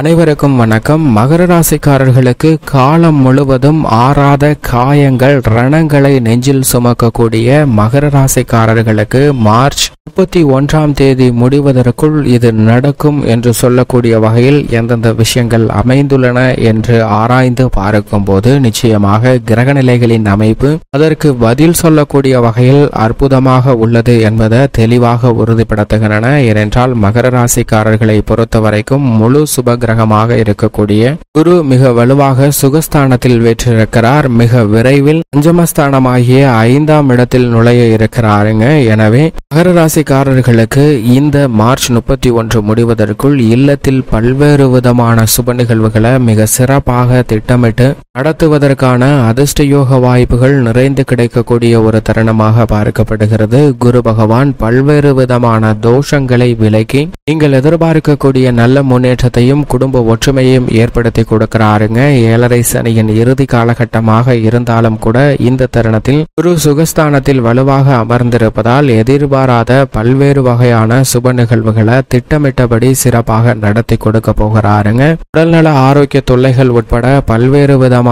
அனைவருக்கும் வணக்கம். மகர ராசிக்காரர்களுக்கு காலம் முழுவதும் ஆறாத காயங்கள், ரணங்களை நெஞ்சில் சுமக்கக்கூடிய மகர ராசிக்காரர்களுக்கு மார்ச் 31ஆம் தேதி முடிவதற்குள் இது நடக்கும் என்று சொல்லக்கூடிய வகையில் எந்தெந்த விஷயங்கள் அமைந்துள்ளன என்று ஆராய்ந்து பார்க்கும் போது நிச்சயமாக கிரகநிலைகளின் அமைப்பு அதற்கு பதில் சொல்லக்கூடிய வகையில் அற்புதமாக உள்ளது என்பதை தெளிவாக உறுதிப்படுத்துகின்றன. ஏனென்றால் மகர ராசிக்காரர்களை பொறுத்த வரைக்கும் முழு சுப கிரகமாக இருக்கக்கூடிய குரு மிக வலுவாக சுகஸ்தானத்தில் வீற்றிருக்கிறார். மிக விரைவில் பஞ்சமஸ்தானமாகிய 5ஆம் இடத்தில் நுழைய இருக்கிறாருங்க. எனவே மகர ராசிக்காரர்களுக்கு இந்த மார்ச் 31 முடிவதற்குள் இல்லத்தில் பல்வேறு விதமான சுப நிகழ்வுகளை மிக சிறப்பாக திட்டமிட்டு நடத்துவதற்கான அதிர்ஷ்ட யோக வாய்ப்புகள் நிறைந்து கிடைக்கக்கூடிய ஒரு தருணமாக பார்க்கப்படுகிறது. குரு பகவான் பல்வேறு விதமான தோஷங்களை விலக்கி நீங்கள் எதிர்பார்க்கக்கூடிய நல்ல முன்னேற்றத்தையும் குடும்ப ஒற்றுமையையும் ஏற்படுத்தி கொடுக்கிறாருங்க. 7.5 சனியின் இறுதி காலகட்டமாக இருந்தாலும் கூட இந்த தருணத்தில் குரு சுகஸ்தானத்தில் வலுவாக அமர்ந்திருப்பதால் எதிர்பாராத பல்வேறு வகையான சுப நிகழ்வுகளை திட்டமிட்டபடி சிறப்பாக நடத்தி கொடுக்க போகிறாருங்க. உடல்நல ஆரோக்கிய தொல்லைகள் உட்பட பல்வேறு விதமான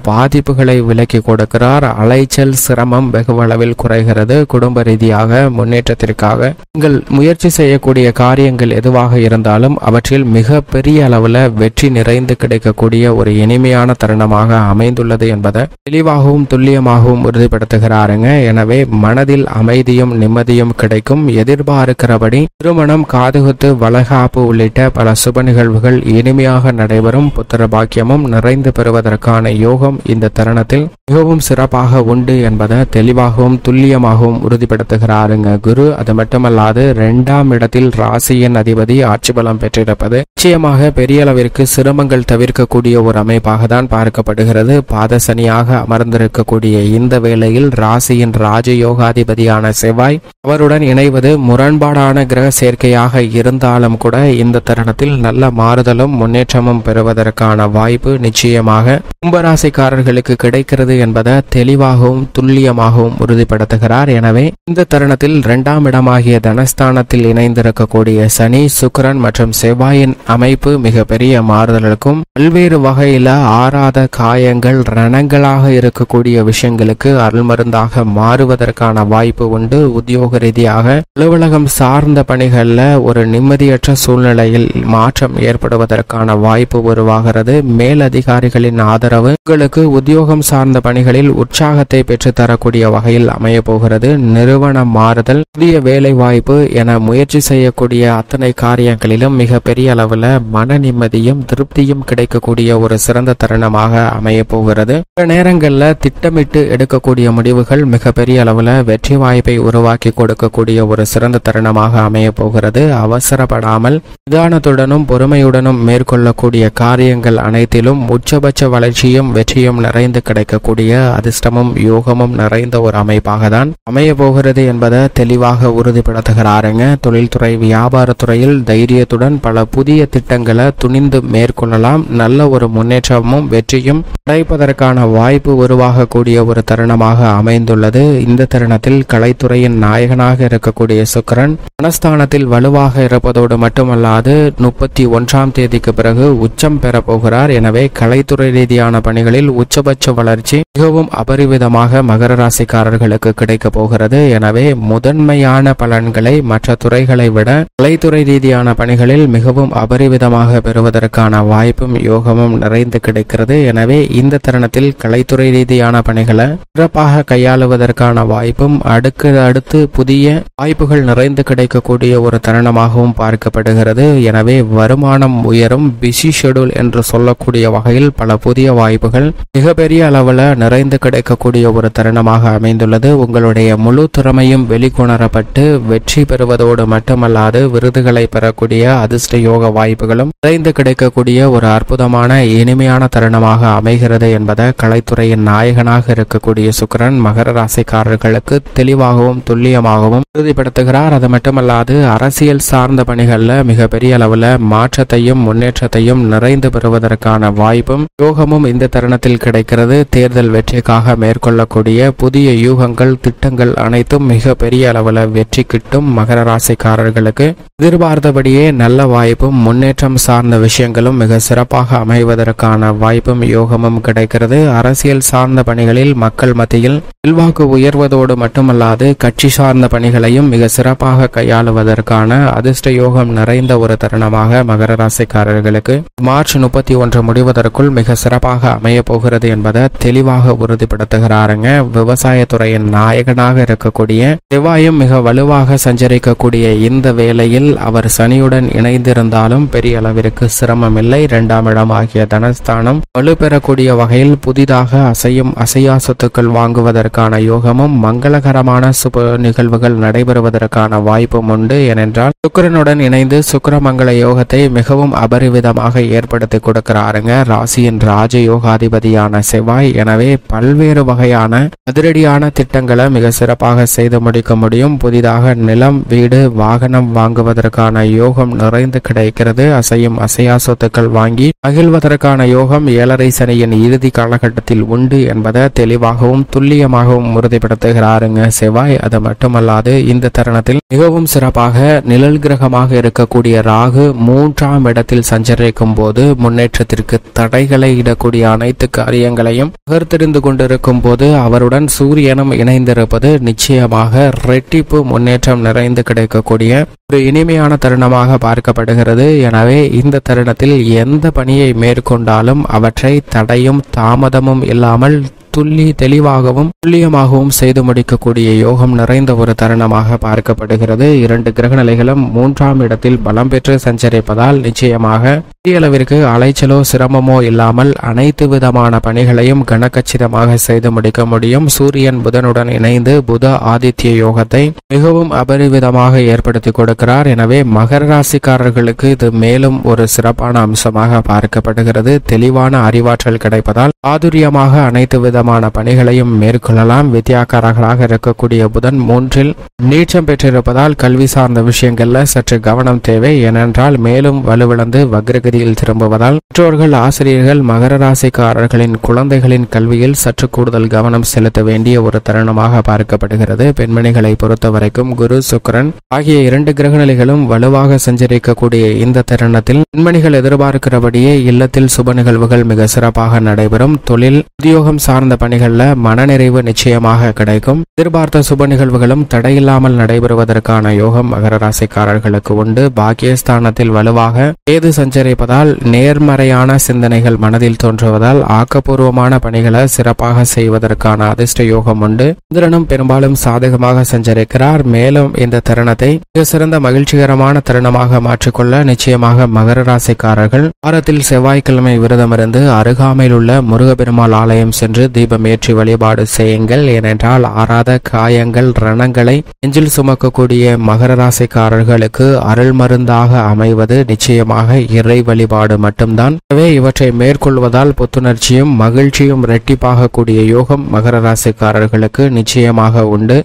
பாதிப்புகளை விலக்கி கொடுக்கிறார். அலைச்சல் சிரமம் வெகுவளவில் குறைகிறது. குடும்ப ரீதியாக முன்னேற்றத்திற்காக நீங்கள் முயற்சி செய்யக்கூடிய காரியங்கள் எதுவாக இருந்தாலும் அவற்றில் மிக பெரிய அளவில் வெற்றி நிறைந்து கிடைக்கக்கூடிய ஒரு இனிமையான தருணமாக அமைந்துள்ளது என்பதை தெளிவாகவும் துல்லியமாகவும் உறுதிப்படுத்துகிறாருங்க. எனவே மனதில் அமைதியும் நிம்மதியும் கிடைக்கும். எதிர்பார்க்கிறபடி திருமணம், காதுகுத்து, வளகாப்பு உள்ளிட்ட பல சுப நிகழ்வுகள் இனிமையாக நடைபெறும். புத்திர பாக்கியமும் நிறைந்து பெறுவதற்கான யோகம் இந்த தருணத்தில் மிகவும் சிறப்பாக உண்டு என்பதை தெளிவாகவும் துல்லியமாகவும் உறுதிப்படுத்துகிறாருங்க குரு. அது மட்டுமல்லாது 2ஆம் இடத்தில் ராசியின் அதிபதி ஆட்சி பலம் பெற்றிருப்பது நிச்சயமாக பெரிய அளவிற்கு சிரமங்கள் தவிர்க்கக்கூடிய ஒரு அமைப்பாக தான் பார்க்கப்படுகிறது. பாத சனியாக அமர்ந்திருக்கக்கூடிய இந்த வேளையில் ராசியின் ராஜயோகாதிபதியான செவ்வாய் அவருடன் இணைவது முரண்பாடான கிரக சேர்க்கையாக இருந்தாலும் கூட இந்த தருணத்தில் நல்ல மாறுதலும் முன்னேற்றமும் பெறுவதற்கான வாய்ப்பு நிச்சயமாக கும்பராசிக்காரர்களுக்கு கிடைக்கிறது என்பதை தெளிவாகவும் துல்லியமாகவும் உறுதிப்படுத்துகிறார். எனவே இந்த தருணத்தில் 2ஆம் இடமாகிய தனஸ்தானத்தில் இணைந்திருக்கக்கூடிய சனி, சுக்கிரன் மற்றும் செவ்வாயின் அமைப்பு மிக பெரிய மாறுதலுக்கும் பல்வேறு வகையில ஆறாத காயங்கள், ரணங்களாக இருக்கக்கூடிய விஷயங்களுக்கு அருள்மருந்தாக மாறுவதற்கான வாய்ப்பு உண்டு. உத்தியோக ரீதியாக அலுவலகம் சார்ந்த பணிகள்ல ஒரு நிம்மதியற்ற சூழ்நிலையில் மாற்றம் ஏற்படுவதற்கான வாய்ப்பு உருவாகிறது. மேலதிகாரிகளின் ஆதரவு உங்களுக்கு உத்தியோகம் சார்ந்த பணிகளில் உற்சாகத்தை பெற்று தரக்கூடிய வகையில் அமைய போகிறது. நிறுவன மாறுதல், புதிய வேலை வாய்ப்பு என முயற்சி செய்யக்கூடிய அத்தனை காரியங்களிலும் மிக பெரிய அளவுல மன நிம்மதியும் திருப்தியும் கிடைக்கக்கூடிய ஒரு சிறந்த தருணமாக அமைய போகிறது. சில நேரங்கள்ல திட்டமிட்டு எடுக்கக்கூடிய முடிவுகள் மிக பெரிய அளவுல வெற்றி வாய்ப்பை உருவாக்கி கொடுக்கக்கூடிய ஒரு சிறந்த தருணமாக அமைய போகிறது. அவசரப்படாமல் நிதானத்துடனும் பொறுமையுடனும் மேற்கொள்ளக்கூடிய காரியங்கள் அனைத்திலும் உச்சபட்ச வளர்ச்சியும் வெற்றியும் நிறைந்து கிடைக்கக்கூடிய அதிர்ஷ்டமும் யோகமும் நிறைந்த ஒரு அமைப்பாக தான் அமைய போகிறது என்பதை தெளிவாக உறுதிப்படுத்துகிறாருங்க. தொழில்துறை, வியாபாரத்துறையில் தைரியத்துடன் பல புதிய திட்டங்களை துணிந்து மேற்கொள்ளலாம். நல்ல ஒரு முன்னேற்றமும் வெற்றியும் கிடைப்பதற்கான வாய்ப்பு உருவாகக்கூடிய ஒரு தருணமாக அமைந்துள்ளது. இந்த தருணத்தில் கலைத்துறையின் நாயகனாக இருக்கக்கூடிய சுக்கிரன் மனஸ்தானத்தில் வலுவாக இருப்பதோடு மட்டுமல்லாது 31ஆம் தேதிக்கு பிறகு உச்சம் பெற போகிறார். எனவே கலைத்துறை ரீதியான பணிகளில் உச்சபட்ச வளர்ச்சி மிகவும் அபரிவிதமாக மகர ராசிக்காரர்களுக்கு கிடைக்க போகிறது. எனவே முதன்மையான பலன்களை மற்ற துறைகளை விட கலைத்துறை ரீதியான பணிகளில் மிகவும் அபரிவிதமாக பெறுவதற்கான வாய்ப்பும் யோகமும் நிறைந்து கிடைக்கிறது. எனவே இந்த தருணத்தில் கலைத்துறை ரீதியான பணிகளை சிறப்பாக கையாளுவதற்கான வாய்ப்பும் அடுத்து புதிய வாய்ப்புகள் நிறைந்து கிடைக்கக்கூடிய ஒரு தருணமாகவும் பார்க்கப்படுகிறது. எனவே வருமானம் உயரும். பிஸி ஷெட்யூல் என்று சொல்லக்கூடிய வகையில் பல புதிய வாய்ப்புகள் மிகப்பெரிய அளவில் நிறைந்து கிடைக்கக்கூடிய ஒரு தருணமாக அமைந்துள்ளது. உங்களுடைய முழு திறமையும் வெளிக்கொணரப்பட்டு வெற்றி பெறுவதோடு மட்டுமல்லாது விருதுகளை பெறக்கூடிய அதிர்ஷ்ட யோக வாய்ப்புகளும் நிறைந்து கிடைக்கக்கூடிய ஒரு அற்புதமான இனிமையான தருணமாக அமைகிறது என்பதை கலைத்துறையின் நாயகனாக இருக்கக்கூடிய சுக்கிரன் மகர ராசிக்காரர்களுக்கு தெளிவாகவும் துல்லியமாகவும் உறுதிப்படுத்துகிறார். அது மட்டுமல்லாது அரசியல் சார்ந்த பணிகளில் மிகப்பெரிய அளவில் மாற்றத்தையும் முன்னேற்றத்தையும் நிறைந்து பெறுவதற்கான வாய்ப்பும் யோகமும் இந்த தருணத்தில் கிடைக்கிறது. தேர்தல் வெற்றிக்காக மேற்கொள்ளக்கூடிய புதிய யூகங்கள், திட்டங்கள் அனைத்தும் மிக பெரிய அளவில் வெற்றி கிட்டும். மகர ராசிக்காரர்களுக்கு எதிர்பார்த்தபடியே நல்ல வாய்ப்பும் முன்னேற்றம் சார்ந்த விஷயங்களும் மிக சிறப்பாக அமைவதற்கான வாய்ப்பும் யோகமும் கிடைக்கிறது. அரசியல் சார்ந்த பணிகளில் மக்கள் மத்தியில் செல்வாக்கு உயர்வதோடு மட்டுமல்லாது கட்சி சார்ந்த பணிகளையும் மிக சிறப்பாக கையாளுவதற்கான அதிர்ஷ்ட யோகம் நிறைந்த ஒரு தருணமாக மகர ராசிக்காரர்களுக்கு மார்ச் 31 முடிவதற்குள் மிக சிறப்பாக அமைய போகிறது என்பதை தெளிவாக உறுதிப்படுத்துகிறாருங்க. விவசாயத்துறையின் நாயகனாக இருக்கக்கூடிய செவ்வாயும் மிக வலுவாக சஞ்சரிக்கக்கூடிய இந்த வேளையில் அவர் சனியுடன் இணைந்திருந்தாலும் பெரிய அளவிற்கு சிரமம் இல்லை. 2ஆம் இடம் ஆகிய தனஸ்தானம் வலுப்பெறக்கூடிய வகையில் புதிதாக அசையா சொத்துக்கள் வாங்குவதற்கான யோகமும் மங்களகரமான சுப நிகழ்வுகள் நடைபெறுவதற்கான வாய்ப்பும் உண்டு. ஏனென்றால் சுக்கிரனுடன் இணைந்து சுக்கிரமங்கல யோகத்தை மிகவும் அபரிவிதமாக ஏற்படுத்தி கொடுக்கிறாருங்க ராசியின் ராஜயோகாதிபதியான செவ்வாய். எனவே பல்வேறு வகையான அதிரடியான திட்டங்களை மிக சிறப்பாக செய்து முடிக்க முடியும். புதிதாக நிலம், வீடு, வாகனம் வாங்குவதற்கான யோகம் நிறைந்து கிடைக்கிறது. அசையா சொத்துக்கள் வாங்கி மகிழ்வதற்கான யோகம் 7.5 சனியின் இறுதி காலகட்டத்தில் உண்டு என்பதை தெளிவாகவும் துல்லியமாகவும் உறுதிப்படுத்துகிறாருங்க செவ்வாய். அது மட்டுமல்லாது இந்த தருணத்தில் மிகவும் சிறப்பாக நிழல் கிரகமாக இருக்கக்கூடிய ராகு 3ஆம் இடத்தில் சஞ்சரிக்கும் போது முன்னேற்றத்திற்கு தடைகளை இடக்கூடிய அனைத்து காரியங்களையும் பகிர்ந்தெறிந்து கொண்டிருக்கும் போது அவருடன் சூரியனும் இணைந்திருப்பது நிச்சயமாக ரெட்டிப்பு முன்னேற்றம் நிறைந்து கிடைக்கக்கூடிய ஒரு இனிமையான தருணமாக பார்க்கப்படுகிறது. எனவே இந்த தருணத்தில் எந்த பணியை மேற்கொண்டாலும் அவற்றை தடையும் தாமதமும் இல்லாமல் தெளிவாகவும் துல்லியமாகவும் செய்து முடிக்கக்கூடிய யோகம் நிறைந்த ஒரு தருணமாக பார்க்கப்படுகிறது. 2 கிரக நிலைகளும் 3ஆம் இடத்தில் பலம் பெற்று சஞ்சரிப்பதால் நிச்சயமாக பெரிய அளவிற்கு அலைச்சலோ சிரமமோ இல்லாமல் அனைத்து விதமான பணிகளையும் கனக்கச்சிதமாக செய்து முடிக்க முடியும். சூரியன் புதனுடன் இணைந்து புத ஆதித்ய யோகத்தை மிகவும் அபரிவிதமாக ஏற்படுத்தி கொடுக்கிறார். எனவே மகர ராசிக்காரர்களுக்கு இது மேலும் ஒரு சிறப்பான அம்சமாக பார்க்கப்படுகிறது. தெளிவான அறிவாற்றல் கிடைப்பதால் ஆதுரியமாக அனைத்து விதமான பணிகளையும் மேற்கொள்ளலாம். வித்யாக்காரர்களாக இருக்கக்கூடிய புதன் 3இல் நீச்சம் பெற்றிருப்பதால் கல்வி சார்ந்த விஷயங்கள்ல சற்று கவனம் தேவை. ஏனென்றால் மேலும் வலுவிழந்து வக்ரகதியில் திரும்புவதால் பெற்றோர்கள், ஆசிரியர்கள் மகர ராசிக்காரர்களின் குழந்தைகளின் கல்வியில் சற்று கூடுதல் கவனம் செலுத்த வேண்டிய ஒரு தருணமாக பார்க்கப்படுகிறது. பெண்மணிகளை பொறுத்தவரைக்கும் குரு, சுக்கிரன் ஆகிய 2 கிரக நிலைகளும் வலுவாக சஞ்சரிக்கக்கூடிய இந்த தருணத்தில் பெண்மணிகள் எதிர்பார்க்கிறபடியே இல்லத்தில் சுப நிகழ்வுகள் மிக சிறப்பாக நடைபெறும். தொழில், உத்தியோகம் சார்ந்த பணிகள்ல மனநிறைவு நிச்சயமாக கிடைக்கும். எதிர்பார்த்த சுப நிகழ்வுகளும் தடையில்லாமல் நடைபெறுவதற்கான யோகம் மகர ராசிக்காரர்களுக்கு உண்டு. பாக்கியஸ்தானத்தில் வலுவாக கேது சஞ்சரிப்பதால் நேர்மறையான சிந்தனைகள் மனதில் தோன்றுவதால் ஆக்கப்பூர்வமான பணிகளை சிறப்பாக செய்வதற்கான அதிர்ஷ்ட யோகம் உண்டு. சந்திரனும் பெரும்பாலும் சாதகமாக சஞ்சரிக்கிறார். மேலும் இந்த தருணத்தை மிக சிறந்த மகிழ்ச்சிகரமான தருணமாக மாற்றிக்கொள்ள நிச்சயமாக மகர ராசிக்காரர்கள் வாரத்தில் செவ்வாய்க்கிழமை விரதமிருந்து அருகாமையில் உள்ள முருகப்பெருமாள் ஆலயம் சென்று தீபம் ஏற்றி வழிபாடு செய்யுங்கள். ஏனென்றால் ஆறாத காயங்கள், ரணங்களை நெஞ்சில் சுமக்கக்கூடிய மகர ராசிக்காரர்களுக்கு அருள் மருந்தாக அமைவது நிச்சயமாக இறை வழிபாடு மட்டும்தான். எனவே இவற்றை மேற்கொள்வதால் புத்துணர்ச்சியும் மகிழ்ச்சியும் இரட்டிப்பாக கூடிய யோகம் மகர ராசிக்காரர்களுக்கு நிச்சயமாக உண்டு.